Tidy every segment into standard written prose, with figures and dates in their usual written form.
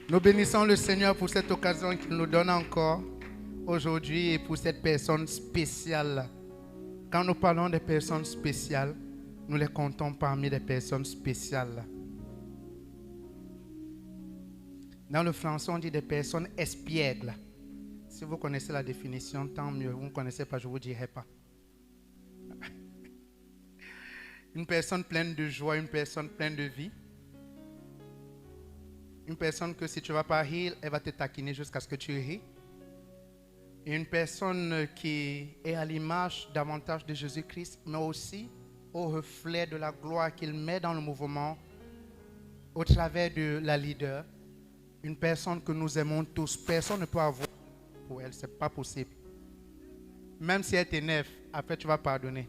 Nous bénissons le Seigneur pour cette occasion qu'il nous donne encore aujourd'hui et pour cette personne spéciale. Quand nous parlons des personnes spéciales, nous les comptons parmi les personnes spéciales. Dans le français, on dit des personnes espiègles. Si vous connaissez la définition, tant mieux. Vous ne connaissez pas, je ne vous dirai pas. Une personne pleine de joie, une personne pleine de vie. Une personne que si tu ne vas pas rire, elle va te taquiner jusqu'à ce que tu ris. Et une personne qui est à l'image davantage de Jésus-Christ, mais aussi au reflet de la gloire qu'il met dans le mouvement au travers de la leader. Une personne que nous aimons tous. Personne ne peut avoir pour elle, ce n'est pas possible. Même si elle t'énerve, après tu vas pardonner.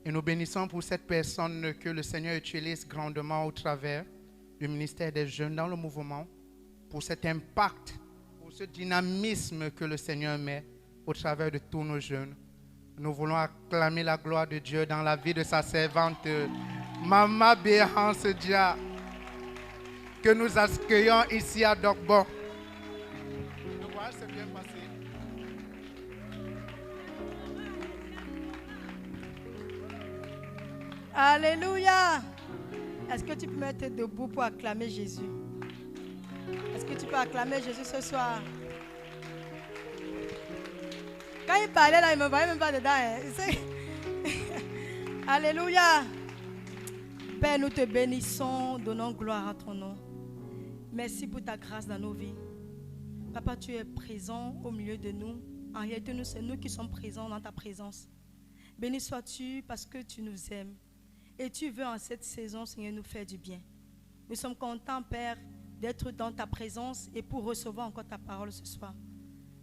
Et nous bénissons pour cette personne que le Seigneur utilise grandement au travers du ministère des jeunes dans le mouvement, pour cet impact, pour ce dynamisme que le Seigneur met au travers de tous nos jeunes. Nous voulons acclamer la gloire de Dieu dans la vie de sa servante, Maman Béhance Dia, que nous accueillons ici à Dokbo. Le voyage s'est bien passé. Alléluia. Est-ce que tu peux mettre debout pour acclamer Jésus? Est-ce que tu peux acclamer Jésus ce soir? Quand il parlait là, il ne me voyait même pas dedans. Alléluia. Père, nous te bénissons, donnons gloire à ton nom. Merci pour ta grâce dans nos vies. Papa, tu es présent au milieu de nous. En réalité, c'est nous qui sommes présents dans ta présence. Béni sois-tu parce que tu nous aimes. Et tu veux en cette saison, Seigneur, nous faire du bien. Nous sommes contents, Père, d'être dans ta présence et pour recevoir encore ta parole ce soir.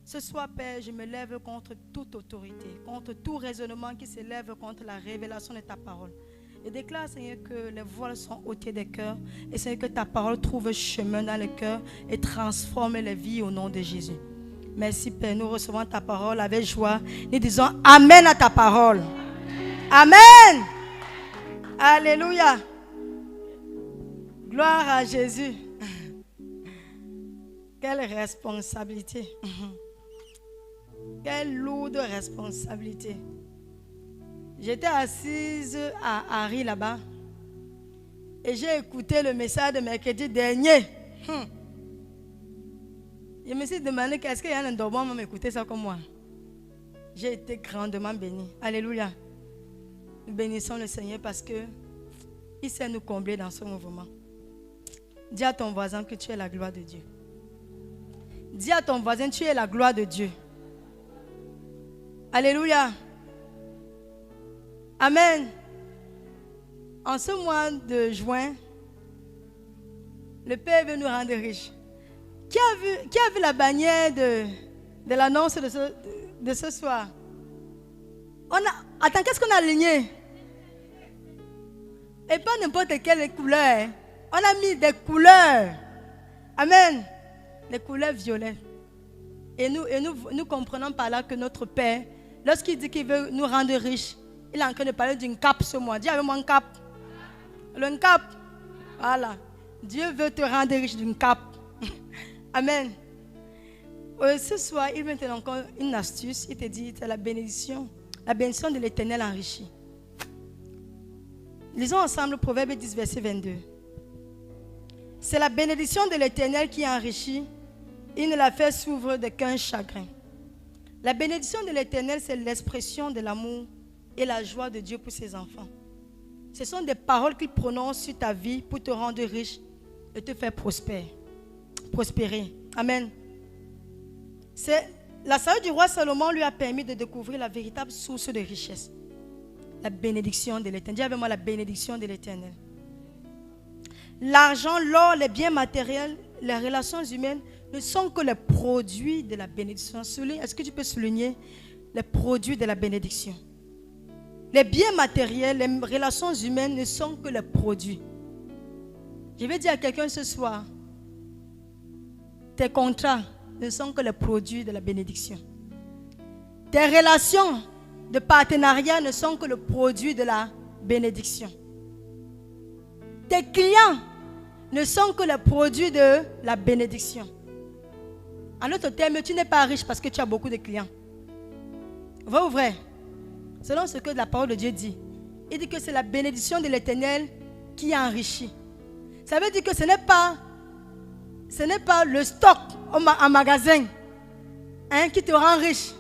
Ce soir, Père, je me lève contre toute autorité, contre tout raisonnement qui s'élève contre la révélation de ta parole. Je déclare, Seigneur, que les voiles sont ôtées des cœurs et Seigneur, que ta parole trouve chemin dans le cœur et transforme les vies au nom de Jésus. Merci, Père, nous recevons ta parole avec joie. Nous disons Amen à ta parole. Amen. Alléluia. Gloire à Jésus. Quelle responsabilité. Quelle lourde responsabilité. J'étais assise à Harry là-bas et j'ai écouté le message de mercredi dernier. Je me suis demandé qu'est-ce qu'il y a un endormant à m'écouter ça comme moi. J'ai été grandement béni. Alléluia. Nous bénissons le Seigneur parce qu'il sait nous combler dans ce mouvement. Dis à ton voisin que tu es la gloire de Dieu. Dis à ton voisin que tu es la gloire de Dieu. Alléluia. Amen. En ce mois de juin, le Père veut nous rendre riches. Qui a vu la bannière de l'annonce de ce soir? Attends, qu'est-ce qu'on a aligné? Et pas n'importe quelle couleur. On a mis des couleurs. Amen. Des couleurs violettes. Et nous comprenons par là que notre Père, lorsqu'il dit qu'il veut nous rendre riches, il est en train de parler d'une cape ce mois. Dis avec moi une cape. Une cape. Voilà. Dieu veut te rendre riche d'une cape. Amen. Ce soir, il vient te donner encore une astuce. Il te dit, c'est la bénédiction. La bénédiction de l'Éternel enrichit. Lisons ensemble Proverbe 10, verset 22. C'est la bénédiction de l'Éternel qui enrichit. Il ne la fait s'ouvrir d'aucun chagrin. La bénédiction de l'Éternel, c'est l'expression de l'amour et la joie de Dieu pour ses enfants. Ce sont des paroles qu'il prononce sur ta vie pour te rendre riche et te faire prospérer. Amen. La sagesse du roi Salomon lui a permis de découvrir la véritable source de richesse. La bénédiction de l'Éternel. Dis avec moi la bénédiction de l'Éternel. L'argent, l'or, les biens matériels, les relations humaines ne sont que les produits de la bénédiction. Est-ce que tu peux souligner les produits de la bénédiction? Les biens matériels, les relations humaines ne sont que les produits. Je vais dire à quelqu'un ce soir, tes contrats ne sont que les produits de la bénédiction. Tes relations de partenariat ne sont que le produit de la bénédiction. Tes clients ne sont que les produits de la bénédiction. En d'autres termes, tu n'es pas riche parce que tu as beaucoup de clients. Vrai ou vrai? Selon ce que la parole de Dieu dit. Il dit que c'est la bénédiction de l'Éternel qui enrichit. Ça veut dire que ce n'est pas le stock en magasin qui te rend riche.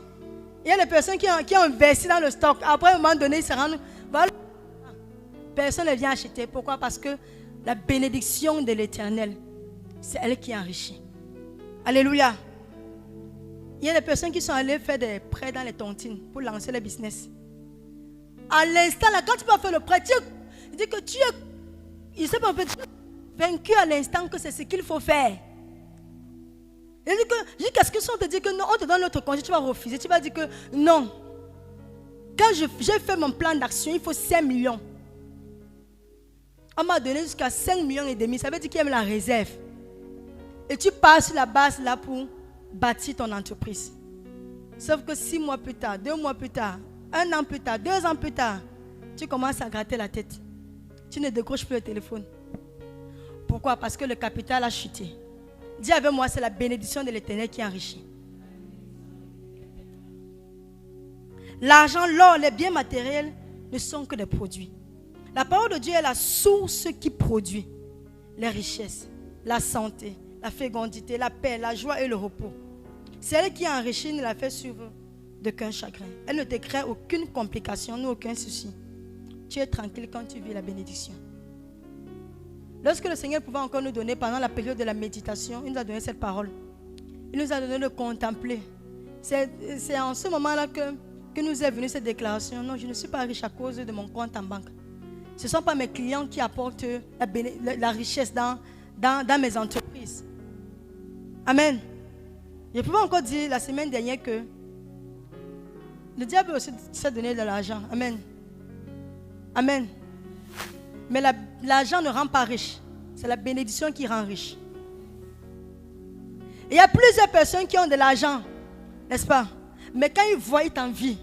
Il y a des personnes qui ont investi dans le stock. Après, à un moment donné, ils se rendent... Voilà. Personne ne vient acheter. Pourquoi? Parce que la bénédiction de l'Éternel, c'est elle qui enrichit. Alléluia. Il y a des personnes qui sont allées faire des prêts dans les tontines pour lancer le business. À l'instant, là, quand tu vas faire le prêt, il dit que tu es... Il sait pas, tu es vaincu à l'instant que c'est ce qu'il faut faire. Il dit que, qu'est-ce que si on te dit que non, on te donne notre congé, tu vas refuser. Tu vas dire que non. Quand j'ai fait mon plan d'action, il faut 5 millions. On m'a donné jusqu'à 5 millions et demi. Ça veut dire qu'il y a la réserve. Et tu pars sur la base là pour bâtir ton entreprise. Sauf que 6 mois plus tard, 2 mois plus tard, 1 an plus tard, 2 ans plus tard, tu commences à gratter la tête. Tu ne décroches plus le téléphone. Pourquoi? Parce que le capital a chuté. Dis avec moi, c'est la bénédiction de l'Éternel qui enrichit. L'argent, l'or, les biens matériels ne sont que des produits. La parole de Dieu est la source qui produit les richesses, la santé, la fécondité, la paix, la joie et le repos. C'est elle qui enrichit, ne la fait suivre d'aucun chagrin. Elle ne te crée aucune complication, ni aucun souci. Tu es tranquille quand tu vis la bénédiction. Lorsque le Seigneur pouvait encore nous donner, pendant la période de la méditation, il nous a donné cette parole. Il nous a donné de contempler. C'est en ce moment-là que nous est venue cette déclaration. Non, je ne suis pas riche à cause de mon compte en banque. Ce ne sont pas mes clients qui apportent la richesse dans mes entreprises. Amen. Je pouvais encore dire la semaine dernière que le diable aussi s'est donné de l'argent. Amen. Amen. Mais l'argent ne rend pas riche. C'est la bénédiction qui rend riche. Il y a plusieurs personnes qui ont de l'argent, n'est-ce pas? Mais quand ils voient, ils t'envient.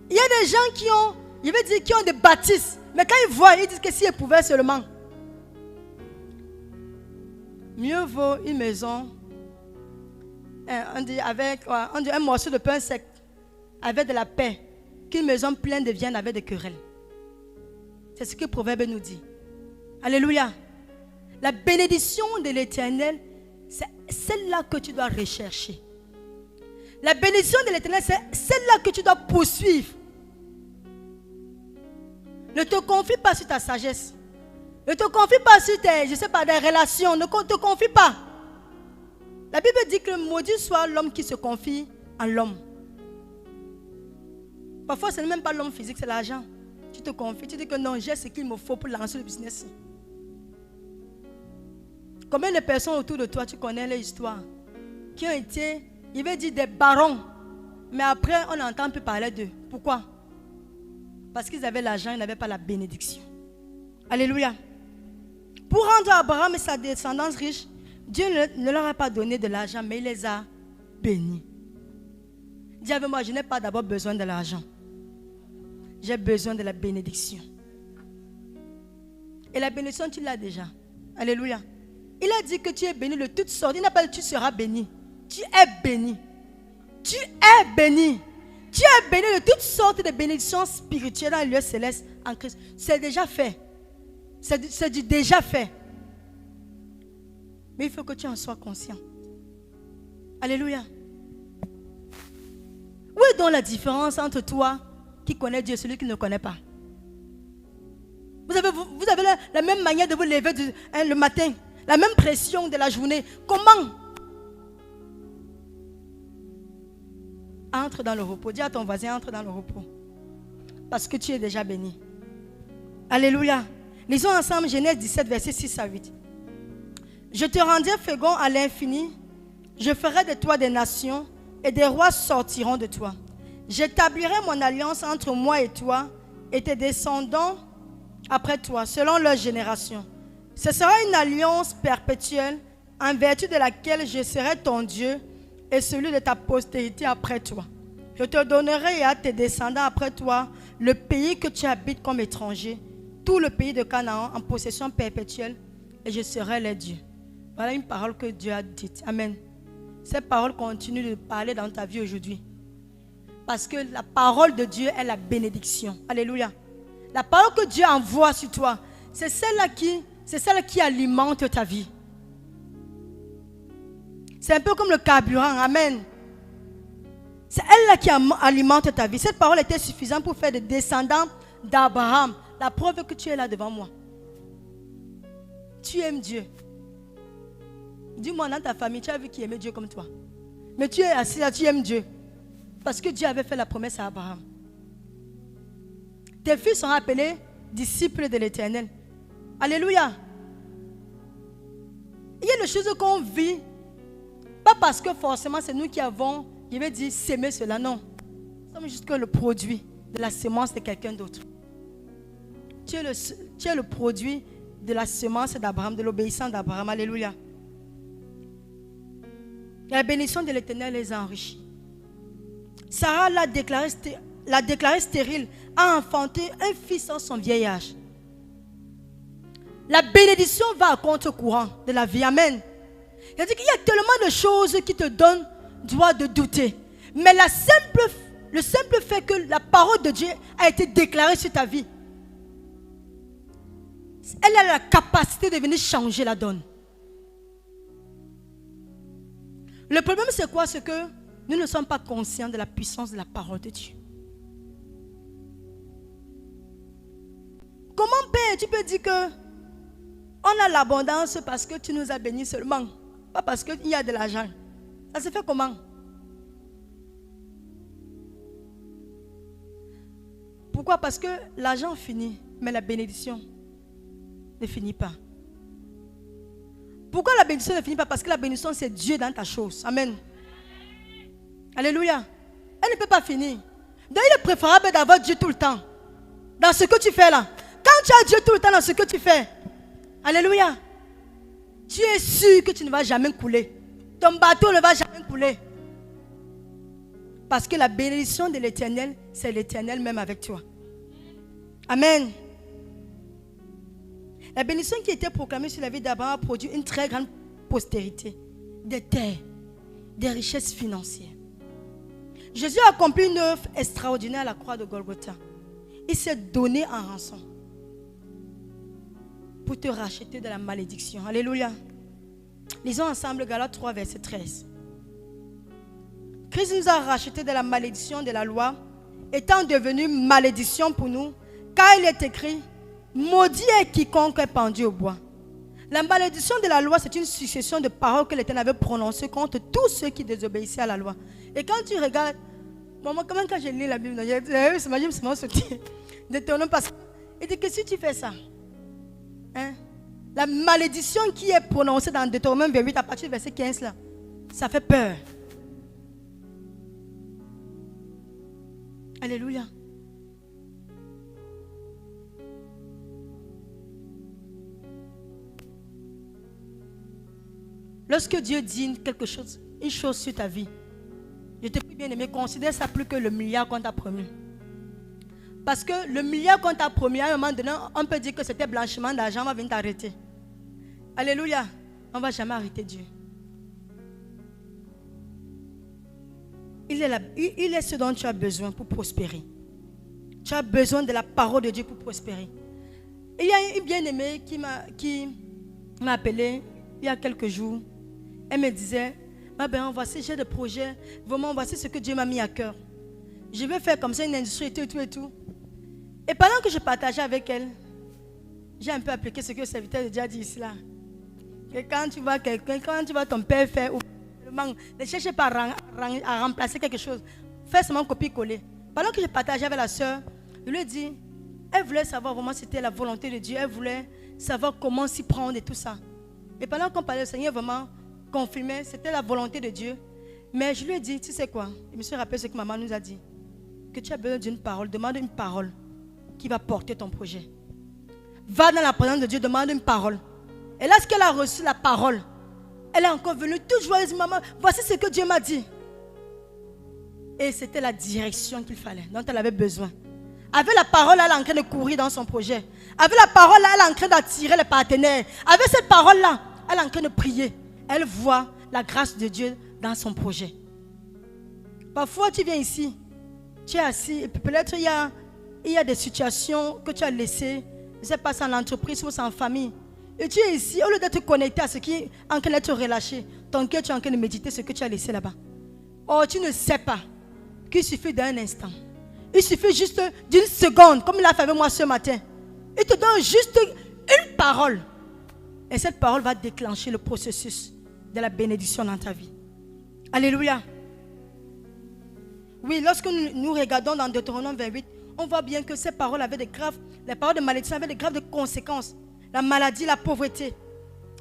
Il y a des gens qui ont des bâtisses. Mais quand ils voient, ils disent que s'ils pouvaient seulement. Mieux vaut une maison avec un morceau de pain sec, avec de la paix, qu'une maison pleine de viande avec des querelles. C'est ce que le Proverbe nous dit. Alléluia. La bénédiction de l'Éternel, c'est celle-là que tu dois rechercher. La bénédiction de l'Éternel, c'est celle-là que tu dois poursuivre. Ne te confie pas sur ta sagesse. Ne te confie pas sur des relations. Ne te confie pas. La Bible dit que maudit soit l'homme qui se confie en l'homme. Parfois, ce n'est même pas l'homme physique, c'est l'argent. Tu te confies, tu dis que non, j'ai ce qu'il me faut pour lancer le business. Combien de personnes autour de toi, tu connais leur histoire, qui ont été, il veut dire des barons, mais après, on n'entend plus parler d'eux. Pourquoi? Parce qu'ils avaient l'argent, ils n'avaient pas la bénédiction. Alléluia. Pour rendre Abraham et sa descendance riche, Dieu ne leur a pas donné de l'argent, mais il les a bénis. Dis avec moi, je n'ai pas d'abord besoin de l'argent. J'ai besoin de la bénédiction. Et la bénédiction, tu l'as déjà. Alléluia. Il a dit que tu es béni de toutes sortes. Il n'a pas dit tu seras béni. Tu es béni. Tu es béni. Tu es béni de toutes sortes de bénédictions spirituelles dans le lieu céleste en Christ. C'est déjà fait. C'est du déjà fait. Mais il faut que tu en sois conscient. Alléluia. Où est donc la différence entre toi qui connaît Dieu et celui qui ne le connaît pas? Vous avez la même manière de vous lever le matin, la même pression de la journée. Comment? Entre dans le repos. Dis à ton voisin, entre dans le repos. Parce que tu es déjà béni. Alléluia. Lisons ensemble Genèse 17, versets 6 à 8. Je te rendrai fécond à l'infini. Je ferai de toi des nations et des rois sortiront de toi. J'établirai mon alliance entre moi et toi et tes descendants après toi, selon leur génération. Ce sera une alliance perpétuelle en vertu de laquelle je serai ton Dieu et celui de ta postérité après toi. Je te donnerai à tes descendants après toi le pays que tu habites comme étranger. tout le pays de Canaan en possession perpétuelle et je serai leur Dieu. Voilà une parole que Dieu a dite. Amen. Cette parole continue de parler dans ta vie aujourd'hui. Parce que la parole de Dieu est la bénédiction. Alléluia. La parole que Dieu envoie sur toi, c'est celle-là qui alimente ta vie. C'est un peu comme le carburant. Amen. C'est elle-là qui alimente ta vie. Cette parole était suffisante pour faire des descendants d'Abraham. La preuve que tu es là devant moi. Tu aimes Dieu. Dis-moi, dans ta famille, tu as vu qui aimait Dieu comme toi. Mais tu es assis là, tu aimes Dieu. Parce que Dieu avait fait la promesse à Abraham. Tes fils sont appelés disciples de l'Éternel. Alléluia. Il y a des choses qu'on vit. Pas parce que forcément c'est nous qui avons, je vais dire, s'aimer cela. Non. Nous sommes juste que le produit de la semence de quelqu'un d'autre. Tu es le produit de la semence d'Abraham, de l'obéissance d'Abraham. Alléluia. La bénédiction de l'Éternel les a enrichis. Sarah l'a déclaré stérile, a enfanté un fils en son vieil âge. La bénédiction va à contre-courant de la vie. Amen. C'est-à-dire qu'il y a tellement de choses qui te donnent droit de douter. Mais le simple fait que la parole de Dieu a été déclarée sur ta vie, elle a la capacité de venir changer la donne. Le problème c'est quoi? C'est que nous ne sommes pas conscients de la puissance de la parole de Dieu. Comment, Père, tu peux dire que on a l'abondance parce que tu nous as bénis seulement, pas parce qu'il y a de l'argent? Ça se fait comment? Pourquoi? Parce que l'argent finit, mais la bénédiction ne finit pas. Pourquoi la bénédiction ne finit pas? Parce que la bénédiction, c'est Dieu dans ta chose. Amen. Alléluia. Elle ne peut pas finir. Donc il est préférable d'avoir Dieu tout le temps dans ce que tu fais là. Quand tu as Dieu tout le temps dans ce que tu fais, alléluia, tu es sûr que tu ne vas jamais couler. Ton bateau ne va jamais couler. Parce que la bénédiction de l'Éternel, c'est l'Éternel même avec toi. Amen. La bénédiction qui était proclamée sur la vie d'Abraham a produit une très grande postérité, des terres, des richesses financières. Jésus a accompli une œuvre extraordinaire à la croix de Golgotha. Il s'est donné en rançon pour te racheter de la malédiction. Alléluia. Lisons ensemble Galates 3, verset 13. Christ nous a rachetés de la malédiction de la loi, étant devenu malédiction pour nous, car il est écrit: maudit est quiconque est pendu au bois. La malédiction de la loi, c'est une succession de paroles que l'Éternel avait prononcées contre tous ceux qui désobéissaient à la loi. Et quand tu regardes, maman, quand je lis la Bible, je me suis détourné parce qu'il dit que si tu fais ça, hein, la malédiction qui est prononcée dans Deutéronome 28 à partir du verset 15 là, ça fait peur. Alléluia. Lorsque Dieu dit quelque chose, une chose sur ta vie, je te prie bien aimé, considère ça plus que le milliard qu'on t'a promis. Parce que le milliard qu'on t'a promis, à un moment donné, on peut dire que c'était blanchiment d'argent, on va venir t'arrêter. Alléluia. On ne va jamais arrêter Dieu. Il est ce dont tu as besoin pour prospérer. Tu as besoin de la parole de Dieu pour prospérer. Et il y a une bien-aimée qui m'a appelé il y a quelques jours. Elle me disait: ma bien, voici, j'ai des projets. Vraiment, voici ce que Dieu m'a mis à cœur. Je vais faire comme ça une industrie et tout. Et pendant que je partageais avec elle, j'ai un peu appliqué ce que le serviteur de Dieu a dit ici là. Que quand tu vois quelqu'un, quand tu vois ton père faire, ne cherche pas à remplacer quelque chose. Fais seulement copier-coller. Pendant que je partageais avec la soeur, je lui ai dit, elle voulait savoir vraiment si c'était la volonté de Dieu. Elle voulait savoir comment s'y prendre et tout ça. Et pendant qu'on parlait, le Seigneur vraiment confirmait, c'était la volonté de Dieu. Mais je lui ai dit, tu sais quoi? Je me suis rappelé ce que maman nous a dit. Que tu as besoin d'une parole, demande une parole qui va porter ton projet. Va dans la présence de Dieu, demande une parole. Et lorsqu'elle a reçu la parole, elle est encore venue toute joyeuse, maman, voici ce que Dieu m'a dit. Et c'était la direction qu'il fallait, dont elle avait besoin. Avec la parole, elle est en train de courir dans son projet. Avec la parole, elle est en train d'attirer les partenaires. Avec cette parole-là, elle est en train de prier. Elle voit la grâce de Dieu dans son projet. Parfois, tu viens ici, tu es assis, et peut-être il y a des situations que tu as laissées, je ne sais pas, c'est en entreprise ou c'est en famille. Et tu es ici, au lieu d'être connecté à ce qui est en train d'être relâché, ton cœur, tu es en train de méditer ce que tu as laissé là-bas. Oh, tu ne sais pas qu'il suffit d'un instant. Il suffit juste d'une seconde, comme il a fait avec moi ce matin. Il te donne juste une parole. Et cette parole va déclencher le processus de la bénédiction dans ta vie. Alléluia. Oui, lorsque nous regardons dans Deutéronome 28, on voit bien que ces paroles avaient les paroles de malédiction avaient de graves conséquences. La maladie, la pauvreté,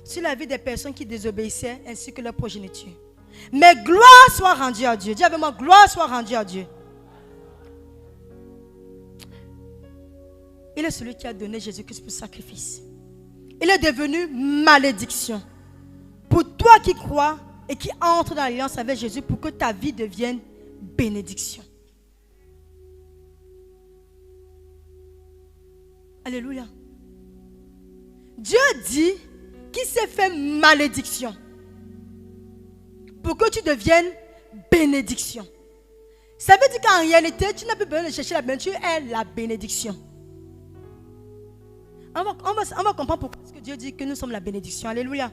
sur la vie des personnes qui désobéissaient ainsi que leur progéniture. Mais gloire soit rendue à Dieu. Dis avec moi, gloire soit rendue à Dieu. Il est celui qui a donné Jésus-Christ pour sacrifice. Il est devenu malédiction. Pour toi qui crois et qui entre dans l'alliance avec Jésus pour que ta vie devienne bénédiction. Alléluia. Dieu dit qu'il s'est fait malédiction pour que tu deviennes bénédiction. Ça veut dire qu'en réalité, tu n'as plus besoin de chercher la bénédiction, tu es la bénédiction. On va comprendre pourquoi Dieu dit que nous sommes la bénédiction. Alléluia.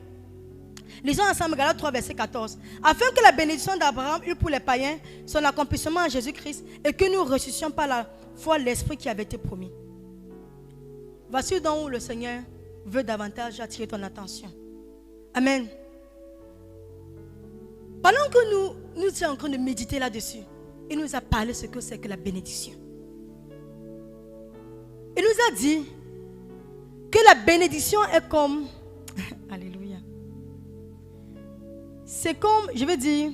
Lisons ensemble Galates 3, verset 14. Afin que la bénédiction d'Abraham eût pour les païens son accomplissement en Jésus-Christ et que nous ressuscitions par la foi l'esprit qui avait été promis. Voici donc où le Seigneur veut davantage attirer ton attention. Amen. Pendant que nous sommes en train de méditer là-dessus, il nous a parlé ce que c'est que la bénédiction. Il nous a dit que la bénédiction est comme... Alléluia. C'est comme, je veux dire,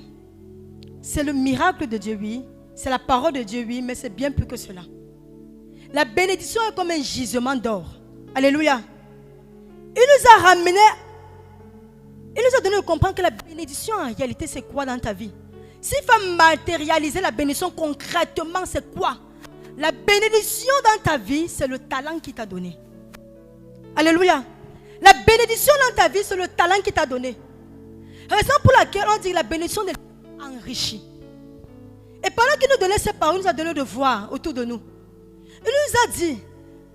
c'est le miracle de Dieu, oui. C'est la parole de Dieu, oui, mais c'est bien plus que cela. La bénédiction est comme un gisement d'or. Alléluia. Il nous a ramené, il nous a donné à comprendre que la bénédiction en réalité c'est quoi dans ta vie. S'il faut matérialiser la bénédiction concrètement, c'est quoi? La bénédiction dans ta vie, c'est le talent qu'il t'a donné. Alléluia. La bénédiction dans ta vie, c'est le talent qu'il t'a donné. Raison pour laquelle on dit que la bénédiction de enrichit. Et pendant qu'il nous donnait ces paroles, il nous a donné de voir autour de nous. Il nous a dit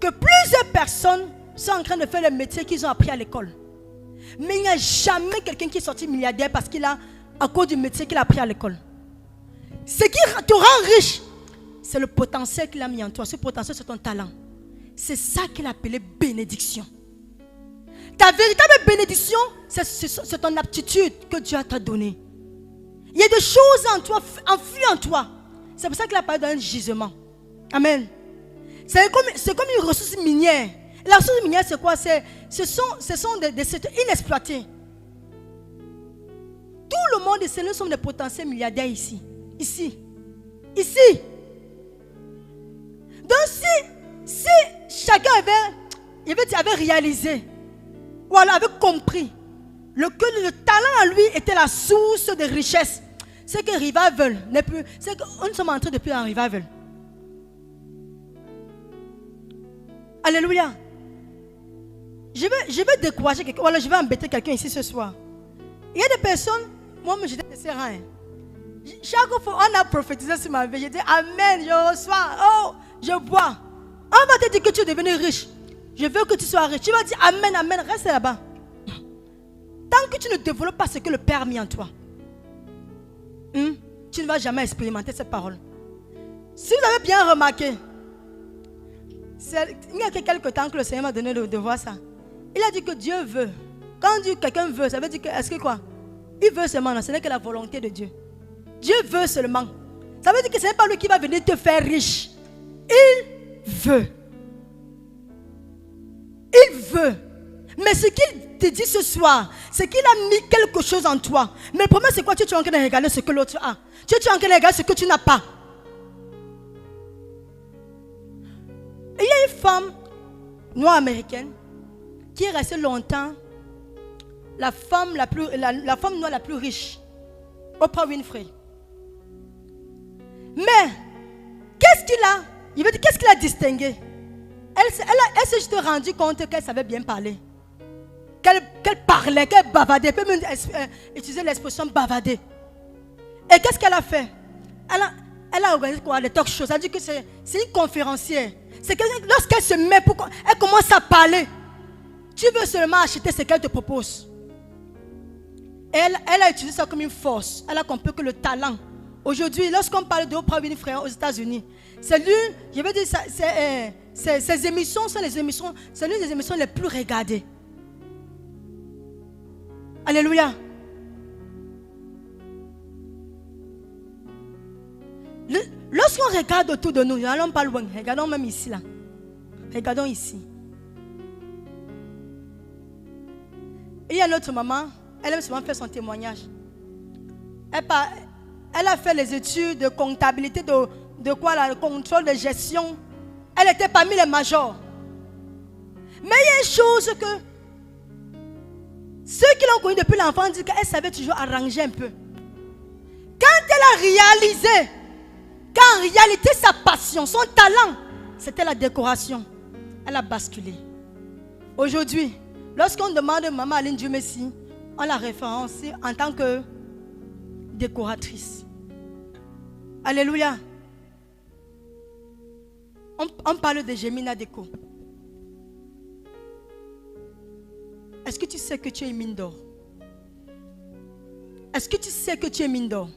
que plusieurs personnes sont en train de faire le métier qu'ils ont appris à l'école. Mais il n'y a jamais quelqu'un qui est sorti milliardaire parce qu'il a, à cause du métier qu'il a appris à l'école. Ce qui te rend riche, c'est le potentiel qu'il a mis en toi. Ce potentiel, c'est ton talent. C'est ça qu'il a appelé bénédiction. Ta véritable bénédiction, c'est ton aptitude que Dieu t'a donnée. Il y a des choses en toi, enfuies en toi. C'est pour ça qu'il a parlé d'un gisement. Amen. C'est comme une ressource minière. La ressource minière, c'est quoi? Ce sont des sites inexploités. Tout le monde ici, nous sommes des potentiels milliardaires ici. Ici. Donc si chacun avait réalisé, ou alors avait compris que le talent en lui était la source de richesse, c'est que revival n'est plus, c'est que nous sommes entrés depuis un revival. Alléluia. Je vais décourager quelqu'un, ou alors je vais embêter quelqu'un ici ce soir. Il y a des personnes, moi je ne sais rien. Chaque fois on a prophétisé sur ma vie, je dis Amen, je reçois, oh, je bois. On va te dire que tu es devenu riche. Je veux que tu sois riche. Tu vas dire Amen, Amen, reste là-bas. Tant que tu ne développes pas ce que le Père a mis en toi, tu ne vas jamais expérimenter cette parole. Si vous avez bien remarqué, il y a quelques temps que le Seigneur m'a donné de voir ça. Il a dit que Dieu veut. Quand quelqu'un veut, ça veut dire que, est-ce que quoi? Il veut seulement, ce n'est que la volonté de Dieu. Dieu veut seulement. Ça veut dire que ce n'est pas lui qui va venir te faire riche. Il veut. Il veut. Mais ce qu'il te dit ce soir, c'est qu'il a mis quelque chose en toi. Mais le problème, c'est quoi? Tu es en train de regarder ce que l'autre a. Tu es en train de regarder ce que tu n'as pas. Il y a une femme noire américaine qui est restée longtemps la femme noire la plus riche, Oprah Winfrey. Mais qu'est-ce qu'il a il veut dire, qu'est-ce qu'il a distingué? Elle s'est juste rendue compte qu'elle savait bien parler. Qu'elle parlait, qu'elle bavardait. Elle peut même utiliser l'expression bavarder. Et qu'est-ce qu'elle a fait? Elle a organisé quoi? Les talk shows. Ça dit que c'est une conférencière. C'est que lorsqu'elle se met, elle commence à parler. Tu veux seulement acheter ce qu'elle te propose. Et elle a utilisé ça comme une force. Elle a compris que le talent. Aujourd'hui, lorsqu'on parle de Oprah Winfrey aux États-Unis, c'est l'une, je veux dire, ces émissions sont c'est l'une des émissions les plus regardées. Alléluia. Lorsqu'on regarde autour de nous, n'allons pas loin, regardons même ici là. Regardons ici. Il y a notre maman, elle aime souvent faire son témoignage. Elle a fait les études de comptabilité, de quoi là, le contrôle de gestion. Elle était parmi les majors. Mais il y a une chose que ceux qui l'ont connue depuis l'enfant disent qu'elle savait toujours arranger un peu. Quand elle a réalisé qu'en réalité sa passion, son talent, c'était la décoration, elle a basculé. Aujourd'hui, lorsqu'on demande Maman Aline Dieu Messi, on la référence en tant que décoratrice. Alléluia. On parle de Gemina Déco. Est-ce que tu sais que tu es une mine d'or? Est-ce que tu sais que tu es mine d'or?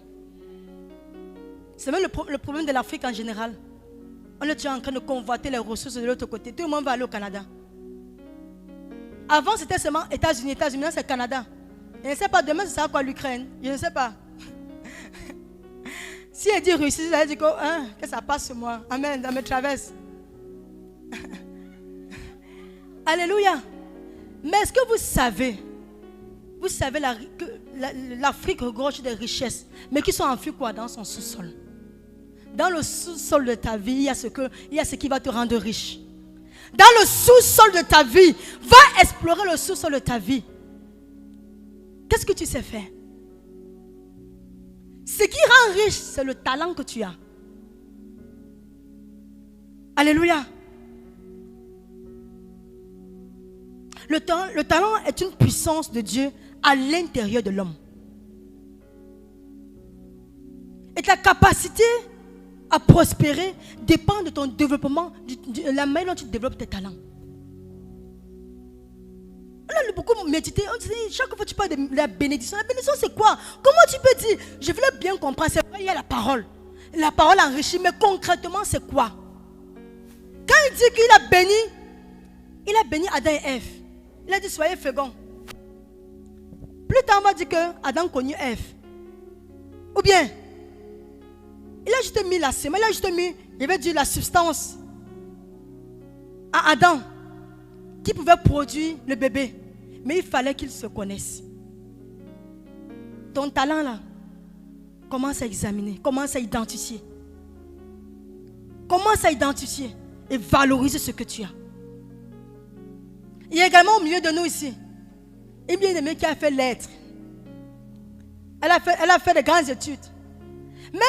C'est même le problème de l'Afrique en général. On est toujours en train de convoiter les ressources de l'autre côté. Tout le monde va aller au Canada. Avant, c'était seulement États-Unis, maintenant c'est Canada. Je ne sais pas, demain, ce sera quoi l'Ukraine? Je ne sais pas. Si elle dit Russie, elle dit que ça passe sur moi. Amen, ça me traverse. Alléluia. Mais est-ce que vous savez que l'Afrique regorge des richesses, mais qui sont enfouies quoi dans son sous-sol? Dans le sous-sol de ta vie, il y a ce qui va te rendre riche. Dans le sous-sol de ta vie, va explorer le sous-sol de ta vie. Qu'est-ce que tu sais faire? Ce qui rend riche, c'est le talent que tu as. Alléluia. Le talent est une puissance de Dieu à l'intérieur de l'homme. Et ta capacité à prospérer dépend de ton développement, de la manière dont tu développes tes talents. On a beaucoup médité. Chaque fois que tu parles de la bénédiction c'est quoi? Comment tu peux dire? Je voulais bien comprendre. C'est vrai, il y a la parole. La parole enrichit, mais concrètement, c'est quoi? Quand il dit qu'il a béni Adam et Ève. Il a dit soyez féconds. Plus tard, on va dire que Adam connut Ève. Ou bien, il a juste mis la semence, il a juste mis, il veut dire la substance à Adam qui pouvait produire le bébé. Mais il fallait qu'il se connaisse. Ton talent là, commence à examiner, commence à identifier. Commence à identifier et valoriser ce que tu as. Il y a également au milieu de nous ici une bien-aimée qui a fait lettres. Elle a fait de grandes études. Mais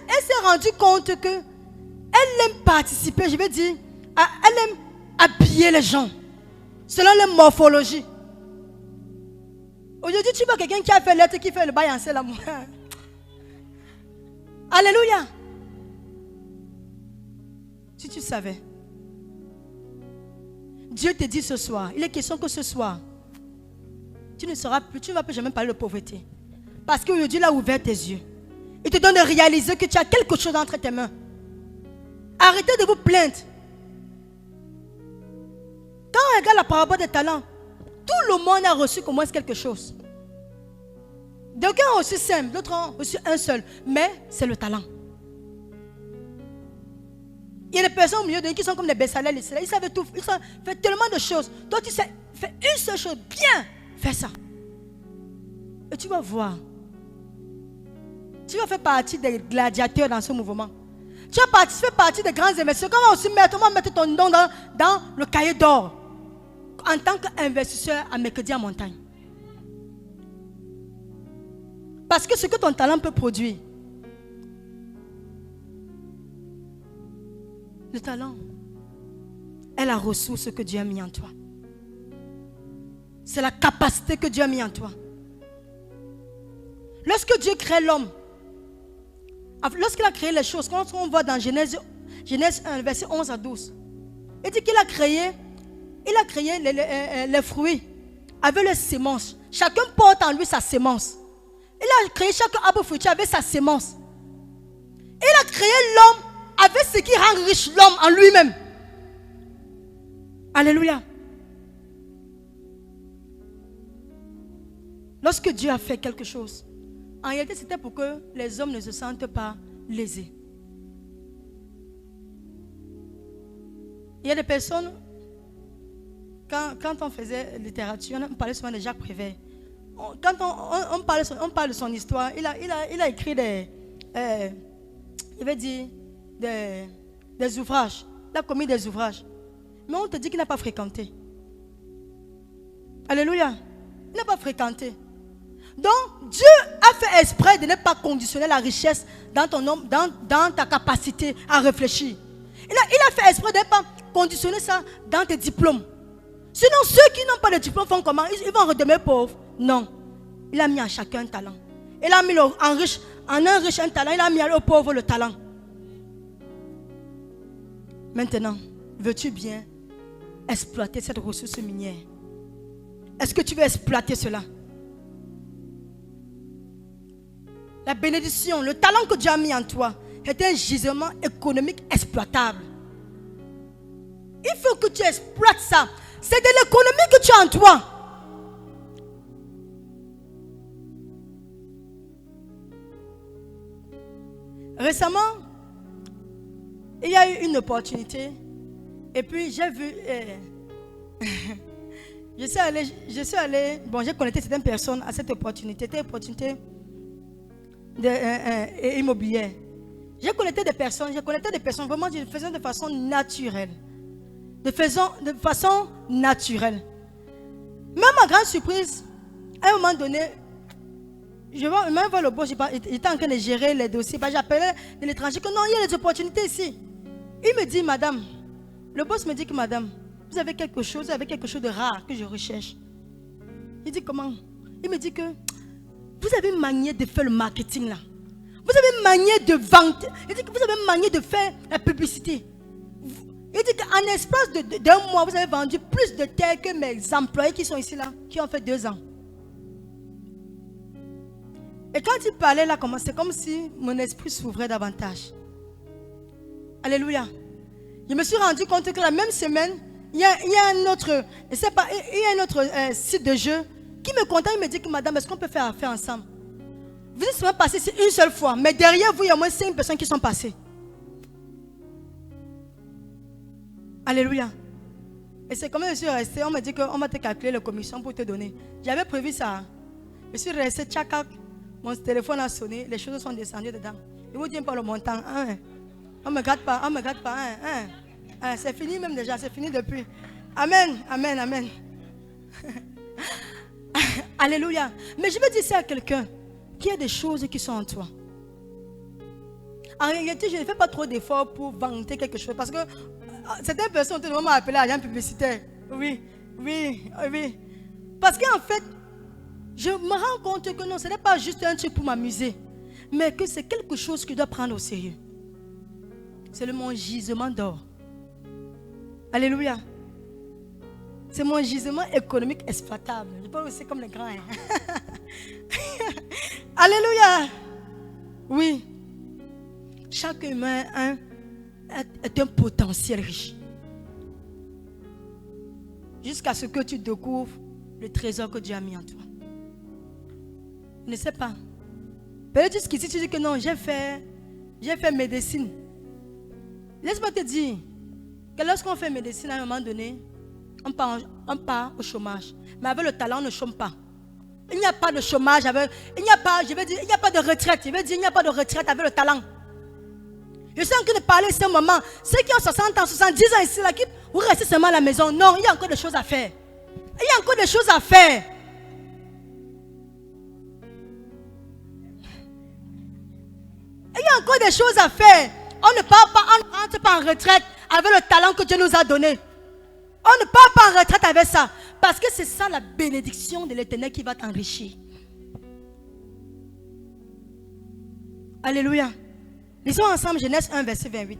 elle s'est rendue compte que elle aime participer, je vais dire, elle aime habiller les gens selon leur morphologie. Aujourd'hui, tu vois quelqu'un qui a fait lettres, qui fait le bail en sel amour. Alléluia. Si tu savais. Dieu te dit ce soir, il est question que ce soir, tu ne vas plus jamais parler de pauvreté. Parce qu'aujourd'hui, il a ouvert tes yeux. Il te donne de réaliser que tu as quelque chose entre tes mains. Arrêtez de vous plaindre. Quand on regarde la parabole des talents, tout le monde a reçu au moins quelque chose. D'aucuns ont reçu 5, d'autres ont reçu un seul. Mais c'est le talent. Il y a des personnes au milieu de nous qui sont comme des Bessalel. Ils savent tout. Ils savent faire tellement de choses. Toi, tu sais faire une seule chose. Bien, fais ça. Et tu vas voir. Tu vas faire partie des gladiateurs dans ce mouvement. Tu vas faire partie des grands investisseurs. Comment on va mettre ton nom dans le cahier d'or en tant qu'investisseur à Mercredi en montagne. Parce que ce que ton talent peut produire, Le talent est la ressource que Dieu a mis en toi. C'est la capacité que Dieu a mis en toi. Lorsque Dieu crée l'homme, lorsqu'il a créé les choses, quand on voit dans Genèse 1, verset 11 à 12, il dit qu'il a créé les fruits avec les semences. Chacun porte en lui sa semence. Il a créé chaque arbre fruitier avec sa semence. Il a créé l'homme avec ce qui rend riche l'homme en lui-même. Alléluia. Lorsque Dieu a fait quelque chose, en réalité c'était pour que les hommes ne se sentent pas lésés. Il y a des personnes, quand on faisait littérature, on parlait souvent de Jacques Prévert. Quand on parle de son histoire, il a écrit des ouvrages. Il a commis des ouvrages. Mais on te dit qu'il n'a pas fréquenté. Alléluia. Il n'a pas fréquenté. Donc, Dieu a fait exprès de ne pas conditionner la richesse dans ta capacité à réfléchir. Il a fait exprès de ne pas conditionner ça dans tes diplômes. Sinon, ceux qui n'ont pas de diplôme font comment? Ils vont redemeurer pauvres. Non. Il a mis à chacun un talent. Il a mis en un riche un talent. Il a mis au pauvre le talent. Maintenant, veux-tu bien exploiter cette ressource minière? Est-ce que tu veux exploiter cela? La bénédiction, le talent que Dieu a mis en toi est un gisement économique exploitable. Il faut que tu exploites ça. C'est de l'économie que tu as en toi. Récemment, il y a eu une opportunité. Et puis j'ai vu... je suis allé... Bon, j'ai connecté certaines personnes à cette opportunité. C'était une opportunité immobilière. J'ai connecté des personnes vraiment, je le faisais de façon naturelle. De façon naturelle. Même à grande surprise, à un moment donné, je vais même voir le boss, il était en train de gérer les dossiers. J'appelais de l'étranger que non, il y a des opportunités ici. Il me dit, madame, le boss me dit que madame, vous avez quelque chose de rare que je recherche. Il dit comment? Il me dit que vous avez manié de faire le marketing là. Vous avez manié de vendre. Il dit que vous avez manié de faire la publicité. Il dit qu'en espace d'un mois, vous avez vendu plus de terres que mes employés qui sont ici là, qui ont fait 2 ans. Et quand il parlait là, c'est comme si mon esprit s'ouvrait davantage. Alléluia. Je me suis rendu compte que la même semaine, il y a un autre site de jeu qui me contacte, il me dit que madame, est-ce qu'on peut faire affaire ensemble? Vous êtes seulement passé une seule fois, mais derrière vous, il y a au moins 5 personnes qui sont passées. Alléluia. Et c'est comme je suis resté, on m'a dit qu'on va te calculer la commission pour te donner. J'avais prévu ça. Je suis resté, tchakak, mon téléphone a sonné, les choses sont descendues dedans. Ils vous disent pas le montant. On ne me garde pas, c'est fini même déjà, c'est fini depuis. Amen, amen, amen. Alléluia. Mais je veux dire ça à quelqu'un qui a des choses qui sont en toi. En réalité, je ne fais pas trop d'efforts pour vanter quelque chose parce que certaines personnes ont vraiment appelé agent publicitaire. Oui. Parce qu'en fait, je me rends compte que non, ce n'est pas juste un truc pour m'amuser, mais que c'est quelque chose que je dois prendre au sérieux. C'est mon gisement d'or. Alléluia. C'est mon gisement économique exploitable. Je parle aussi comme les grands. Alléluia. Oui. Chaque humain est un potentiel riche. Jusqu'à ce que tu découvres le trésor que Dieu a mis en toi. Je ne sais pas. Peut-être jusqu'ici tu dis que non, j'ai fait médecine. Laisse-moi te dire que lorsqu'on fait médecine à un moment donné, on part au chômage. Mais avec le talent, on ne chôme pas. Il n'y a pas de chômage il n'y a pas de retraite. Je veux dire, il n'y a pas de retraite avec le talent. Je suis en train de parler à ce moment. Ceux qui ont 60 ans, 70 ans ici, là, vous restez seulement à la maison. Non, il y a encore des choses à faire. Il y a encore des choses à faire. Il y a encore des choses à faire. On ne part pas, on ne rentre pas en retraite avec le talent que Dieu nous a donné. On ne part pas en retraite avec ça. Parce que c'est ça la bénédiction de l'Éternel qui va t'enrichir. Alléluia. Lisons ensemble Genèse 1, verset 28.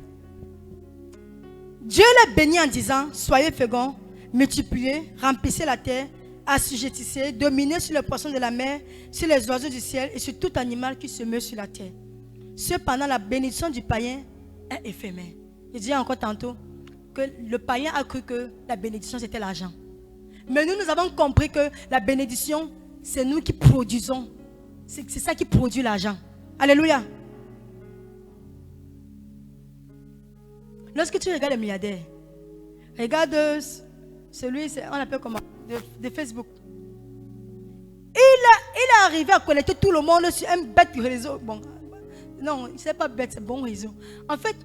Dieu les bénit en disant, soyez féconds, multipliez, remplissez la terre, assujettissez, dominez sur les poissons de la mer, sur les oiseaux du ciel et sur tout animal qui se meut sur la terre. Cependant, la bénédiction du païen est éphémère. Je disais encore tantôt que le païen a cru que la bénédiction c'était l'argent. Mais nous avons compris que la bénédiction, c'est nous qui produisons. C'est ça qui produit l'argent. Alléluia. Lorsque tu regardes les milliardaires, regarde celui, on l'appelle comment, de Facebook. Il est arrivé à connecter tout le monde sur un bête réseau. Bon, non, c'est pas bête, c'est bon réseau. En fait,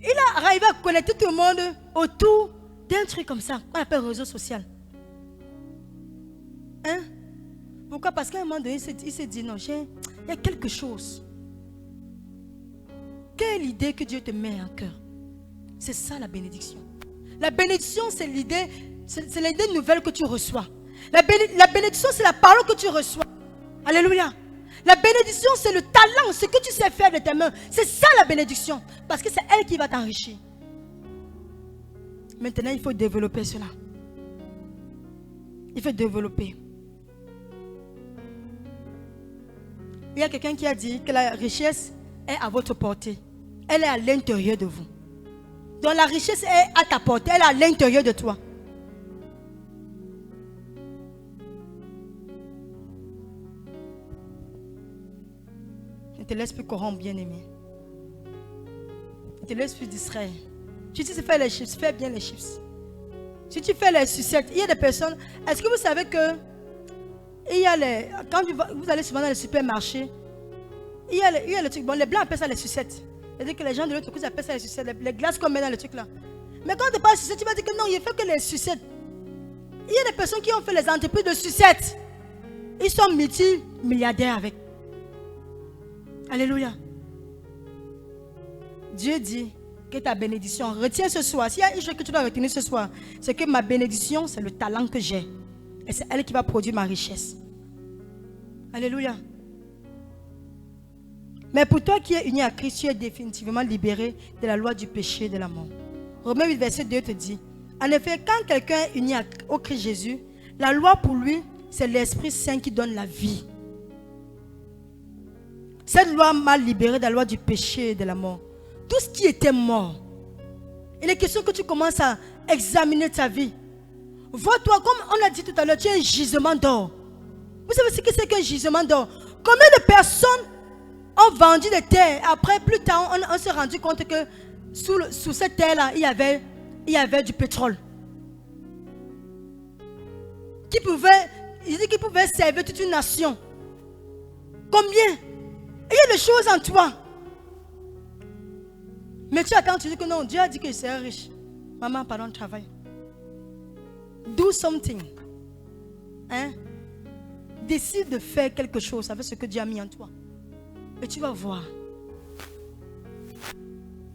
il est arrivé à connecter tout le monde autour d'un truc comme ça, qu'on appelle réseau social. Hein? Pourquoi? Parce qu'à un moment donné, il s'est dit, non, il y a quelque chose. Quelle idée que Dieu te met en cœur? C'est ça la bénédiction. La bénédiction, c'est l'idée nouvelle que tu reçois. La bénédiction, c'est la parole que tu reçois. Alléluia. La bénédiction, c'est le talent, ce que tu sais faire de tes mains. C'est ça la bénédiction. Parce que c'est elle qui va t'enrichir. Maintenant, il faut développer cela. Il faut développer. Il y a quelqu'un qui a dit que la richesse est à votre portée. Elle est à l'intérieur de vous. Donc la richesse est à ta portée, elle est à l'intérieur de toi. Ne te laisse plus corrompre, bien-aimé. Ne te laisse plus distraire. Si tu sais faire les chiffres, fais bien les chiffres. Si tu fais les sucettes, il y a des personnes. Est-ce que vous savez que il y a les, quand vous allez souvent dans les supermarchés, il y a le truc, bon, les blancs appellent ça les sucettes. C'est-à-dire que les gens de l'autre côté appellent ça les sucettes, les glaces qu'on met dans le truc là. Mais quand tu parles de sucettes, tu vas dire que non, il ne fait que les sucettes. Il y a des personnes qui ont fait les entreprises de sucettes. Ils sont multimilliardaires avec. Alléluia. Dieu dit que ta bénédiction, retiens ce soir. S'il y a une chose que tu dois retenir ce soir, c'est que ma bénédiction, c'est le talent que j'ai. Et c'est elle qui va produire ma richesse. Alléluia. Mais pour toi qui es uni à Christ, tu es définitivement libéré de la loi du péché et de la mort. Romains 8, verset 2 te dit, en effet, quand quelqu'un est uni au Christ Jésus, la loi pour lui, c'est l'Esprit Saint qui donne la vie. Cette loi m'a libéré de la loi du péché et de la mort. Tout ce qui était mort. Il est question que tu commences à examiner ta vie. Vois-toi, comme on l'a dit tout à l'heure, tu es un gisement d'or. Vous savez ce que c'est qu'un gisement d'or? Combien de personnes ont vendu des terres? Après, plus tard, on s'est rendu compte que sous cette terre-là, il y avait du pétrole. Qui pouvait servir toute une nation. Combien? Il y a des choses en toi. Mais tu attends, tu dis que non, Dieu a dit que je serai riche. Maman, pardon, travaille. Do something. Hein? Décide de faire quelque chose avec ce que Dieu a mis en toi. Et tu vas voir.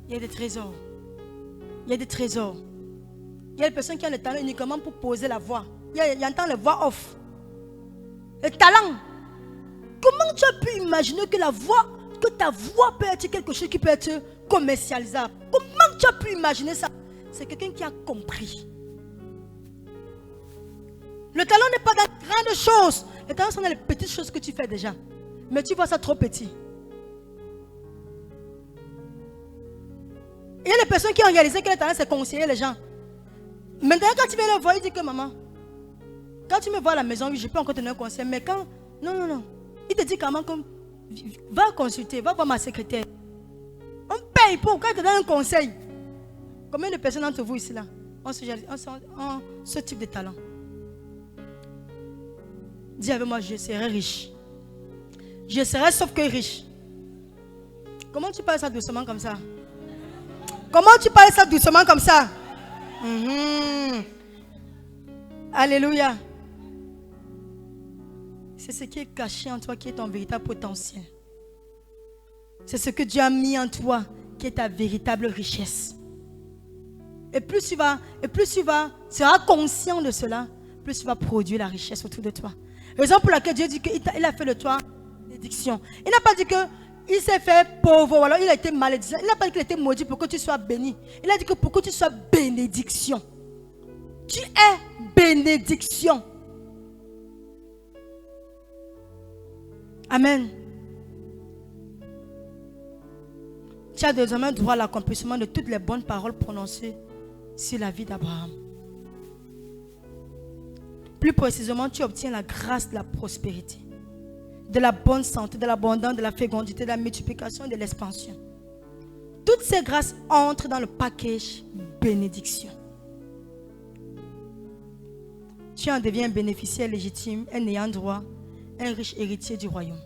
Il y a des trésors. Il y a des trésors. Il y a des personnes qui ont le talent uniquement pour poser la voix. Il entend la voix off. Le talent. Comment tu as pu imaginer que ta voix peut être quelque chose qui peut être commercialisable? Comment tu as pu imaginer ça? C'est quelqu'un qui a compris. Le talent n'est pas dans les grandes choses. Le talent sont dans les petites choses que tu fais déjà. Mais tu vois ça trop petit. Il y a des personnes qui ont réalisé que le talent c'est conseiller les gens. Maintenant quand tu viens le voir, il dit que maman, quand tu me vois à la maison, oui, je peux encore te donner un conseil. Mais quand, non. Il te dit comment que va consulter, va voir ma secrétaire. On paye pour quand il te donne un conseil. Combien de personnes d'entre vous ici là ont ce type de talent? Dis avec moi, je serai riche. Je serai sauf que riche. Comment tu parles ça doucement comme ça? Comment tu parles ça doucement comme ça? Alléluia. C'est ce qui est caché en toi qui est ton véritable potentiel. C'est ce que Dieu a mis en toi qui est ta véritable richesse. Et plus tu seras conscient de cela, plus tu vas produire la richesse autour de toi. Raison pour laquelle Dieu dit qu'il a fait de toi bénédiction. Il n'a pas dit qu'il s'est fait pauvre ou alors il a été malédicent. Il n'a pas dit qu'il était maudit pour que tu sois béni. Il a dit que pour que tu sois bénédiction. Tu es bénédiction. Amen. Tu as désormais droit à l'accomplissement de toutes les bonnes paroles prononcées sur la vie d'Abraham. Plus précisément, tu obtiens la grâce de la prospérité, de la bonne santé, de l'abondance, de la fécondité, de la multiplication et de l'expansion. Toutes ces grâces entrent dans le package bénédiction. Tu en deviens un bénéficiaire légitime, un ayant droit, un riche héritier du royaume.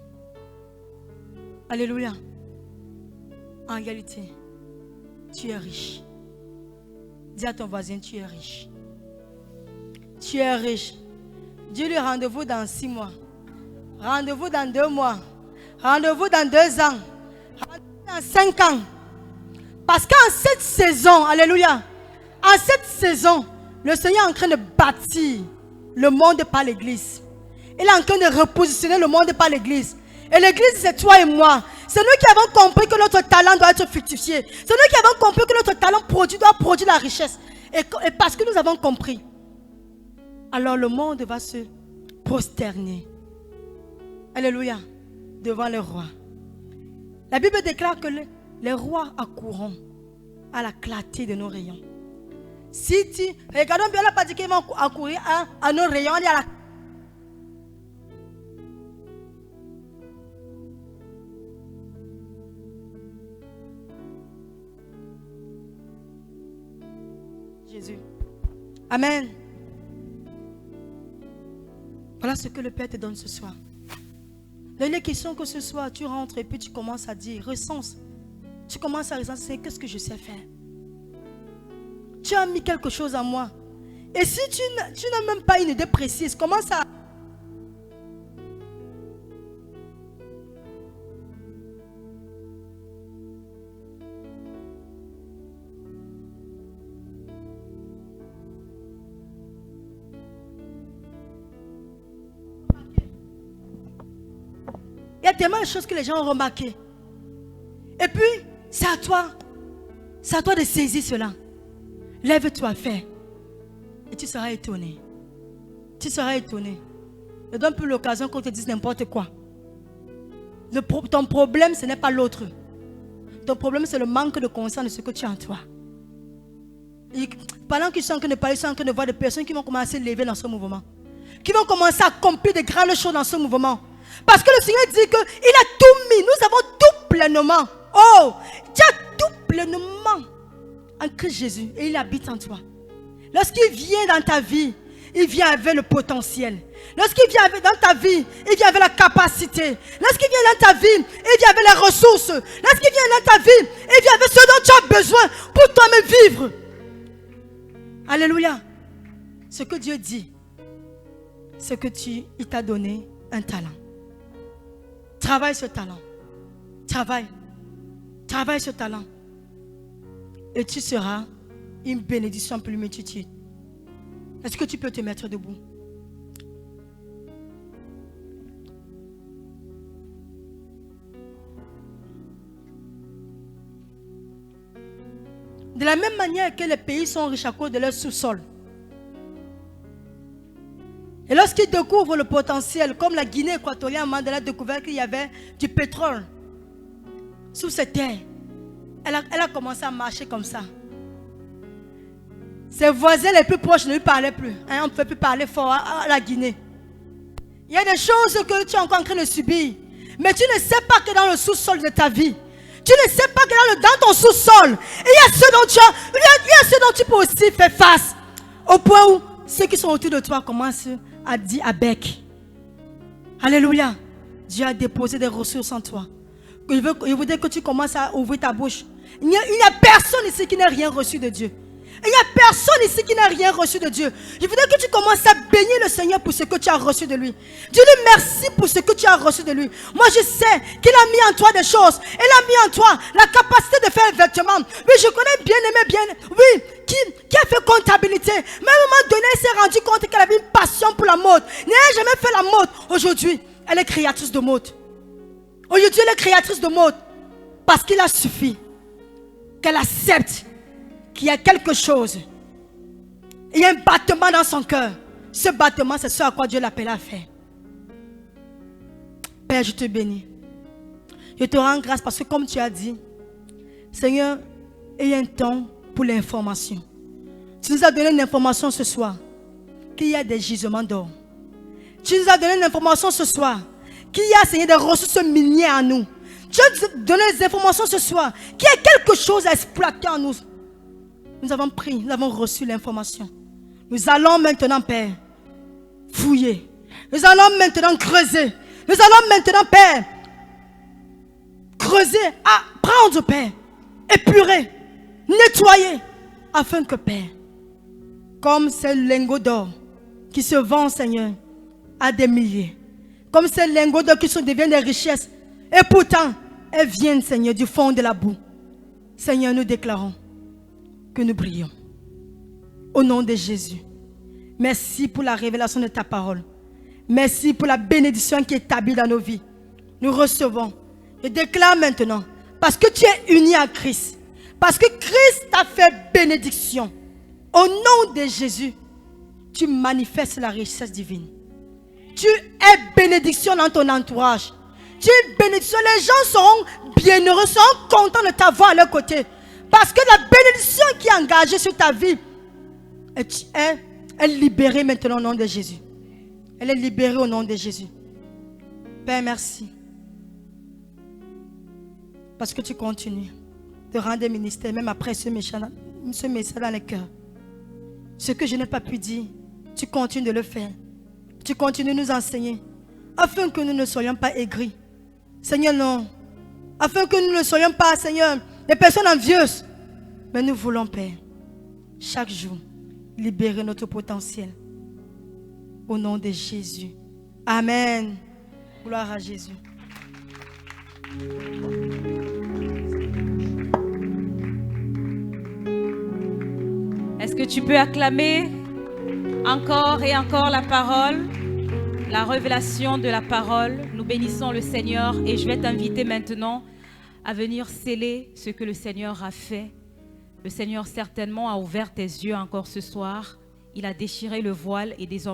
Alléluia. En réalité, tu es riche. Dis à ton voisin, tu es riche. Tu es riche. Dis-lui rendez-vous dans 6 mois. Rendez-vous dans 2 mois. Rendez-vous dans 2 ans. Rendez-vous dans 5 ans. Parce qu'en cette saison, alléluia, en cette saison, le Seigneur est en train de bâtir le monde par l'église. Il est en train de repositionner le monde par l'église. Et l'église, c'est toi et moi. C'est nous qui avons compris que notre talent doit être fructifié. C'est nous qui avons compris que notre talent doit produire la richesse. Et parce que nous avons compris, alors le monde va se prosterner. Alléluia. Devant le roi. La Bible déclare que les rois accourront à la clarté de nos rayons. Regardons bien, elle n'a pas dit qu'ils vont accourir à nos rayons. Il y a la Jésus. Amen. Voilà ce que le Père te donne ce soir. Dans les questions que ce soir, tu rentres et puis tu commences à dire, recense. Tu commences à recenser, qu'est-ce que je sais faire? Tu as mis quelque chose en moi. Et si tu n'as même pas une idée précise, commence à... Il y a tellement de choses que les gens ont remarquées. Et puis, c'est à toi. C'est à toi de saisir cela. Lève-toi, fais. Et tu seras étonné. Tu seras étonné. Ne donne plus l'occasion qu'on te dise n'importe quoi. Ton problème, ce n'est pas l'autre. Ton problème, c'est le manque de conscience de ce que tu as en toi. Et pendant qu'ils sont en train de parler, ils sont en train de voir des personnes qui vont commencer à se lever dans ce mouvement. Qui vont commencer à accomplir de grandes choses dans ce mouvement. Parce que le Seigneur dit qu'il a tout mis. Nous avons tout pleinement. Oh, tu as tout pleinement en Christ Jésus. Et il habite en toi. Lorsqu'il vient dans ta vie, il vient avec le potentiel. Lorsqu'il vient dans ta vie, il vient avec la capacité. Lorsqu'il vient dans ta vie, il vient avec les ressources. Lorsqu'il vient dans ta vie, il vient avec ce dont tu as besoin pour toi-même vivre. Alléluia. Ce que Dieu dit, c'est que il t'a donné un talent. Travaille ce talent. Travaille. Travaille ce talent. Et tu seras une bénédiction pour l'humanité. Est-ce que tu peux te mettre debout? De la même manière que les pays sont riches à cause de leur sous-sol. Et lorsqu'ils découvrent le potentiel, comme la Guinée équatoriale, Mandela a découvert qu'il y avait du pétrole sous cette terre. Elle a commencé à marcher comme ça. Ses voisins les plus proches ne lui parlaient plus. On ne peut plus parler fort à la Guinée. Il y a des choses que tu es encore en train de subir. Mais tu ne sais pas que dans le sous-sol de ta vie, tu ne sais pas que dans ton sous-sol, il y a ce dont tu peux aussi faire face. Au point où ceux qui sont autour de toi commencent à dire à bec. Alléluia. Dieu a déposé des ressources en toi. Il voudrait que tu commences à ouvrir ta bouche. Il n'y a personne ici qui n'a rien reçu de Dieu. Il n'y a personne ici qui n'a rien reçu de Dieu. Je voudrais que tu commences à bénir le Seigneur pour ce que tu as reçu de lui. Dis-lui merci pour ce que tu as reçu de lui. Moi je sais qu'il a mis en toi des choses. Il a mis en toi la capacité de faire un vêtement. Oui, je connais bien aimé, oui, qui a fait comptabilité. Mais à un moment donné, elle s'est rendue compte qu'elle avait une passion pour la mode. Elle n'a jamais fait la mode. Aujourd'hui, elle est créatrice de mode. Aujourd'hui, elle est créatrice de mode. Parce qu'il a suffi qu'elle accepte qu'il y a quelque chose. Il y a un battement dans son cœur. Ce battement, c'est ce à quoi Dieu l'appelle à faire. Père, je te bénis. Je te rends grâce parce que comme tu as dit, Seigneur, il y a un temps pour l'information. Tu nous as donné une information ce soir qu'il y a des gisements d'or. Tu nous as donné une information ce soir qu'il y a, Seigneur, des ressources minières en nous. Tu as donné des informations ce soir qu'il y a quelque chose à exploiter en nous. Nous avons pris, nous avons reçu l'information. Nous allons maintenant, Père, fouiller. Nous allons maintenant creuser. Nous allons maintenant, Père, creuser, prendre, Père, épurer, nettoyer, afin que, Père, comme ces lingots d'or qui se vendent, Seigneur, à des milliers, comme ces lingots d'or qui deviennent des richesses, et pourtant, elles viennent, Seigneur, du fond de la boue. Seigneur, nous déclarons que nous brillons. Au nom de Jésus. Merci pour la révélation de ta parole. Merci pour la bénédiction qui est établie dans nos vies. Nous recevons. Je déclare maintenant, parce que tu es uni à Christ, parce que Christ t'a fait bénédiction, au nom de Jésus, tu manifestes la richesse divine. Tu es bénédiction dans ton entourage. Tu es bénédiction. Les gens seront bienheureux, seront contents de t'avoir à leur côté. Parce que la bénédiction qui est engagée sur ta vie est libérée maintenant au nom de Jésus. Elle est libérée au nom de Jésus. Père, merci. Parce que tu continues de rendre des ministères, même après ce message dans les cœurs. Ce que je n'ai pas pu dire, tu continues de le faire. Tu continues de nous enseigner. Afin que nous ne soyons pas aigris. Seigneur, non. Afin que nous ne soyons pas, Seigneur, des personnes envieuses. Mais nous voulons, Père, chaque jour, libérer notre potentiel. Au nom de Jésus. Amen. Gloire à Jésus. Est-ce que tu peux acclamer encore et encore la parole, la révélation de la parole? Nous bénissons le Seigneur et je vais t'inviter maintenant à venir sceller ce que le Seigneur a fait. Le Seigneur certainement a ouvert tes yeux encore ce soir. Il a déchiré le voile et désormais